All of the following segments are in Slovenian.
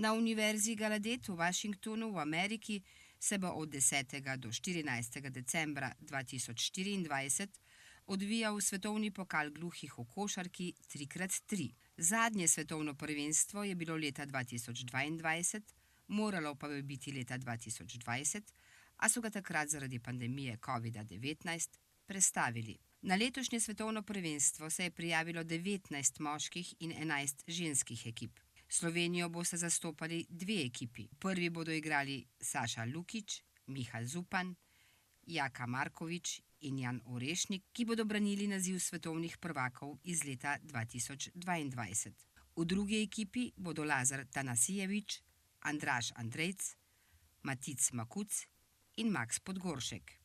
Na Univerzi Gallaudet v Washingtonu v Ameriki se bo od 10. do 14. decembra 2024 odvijal svetovni pokal gluhih v košarki 3x3. Zadnje svetovno prvenstvo je bilo leta 2022, moralo pa bi biti leta 2020, a so ga takrat zaradi pandemije COVID-19 prestavili. Na letošnje svetovno prvenstvo se je prijavilo 19 moških in 11 ženskih ekip. Slovenijo bosta zastopali dve ekipi. Prvi bodo igrali Saša Lukić, Miha Zupan, Jaka Markovič in Jan Orešnik, ki bodo branili naziv svetovnih prvakov iz leta 2022. V drugi ekipi bodo Lazar Tanasijevič, Andraž Andrejc, Matic Makuc in Max Podgoršek.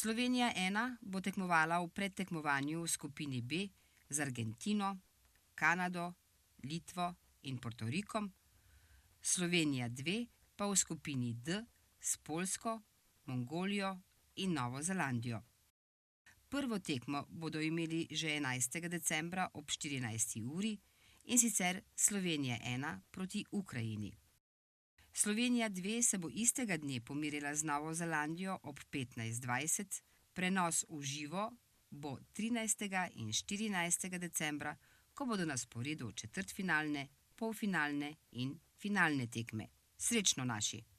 Slovenija 1 bo tekmovala v predtekmovanju v skupini B z Argentino, Kanado, Litvo in Portorikom, Slovenija 2 pa v skupini D s Poljsko, Mongolijo in Novo Zelandijo. Prvo tekmo bodo imeli že 11. decembra ob 14. uri, in sicer Slovenija 1 proti Ukrajini. Slovenija 2 se bo istega dne pomerila z Novo Zelandijo ob 15:20, prenos v živo bo 13. in 14. decembra, ko bodo na sporedu četrtfinalne, polfinalne in finalne tekme. Srečno naši!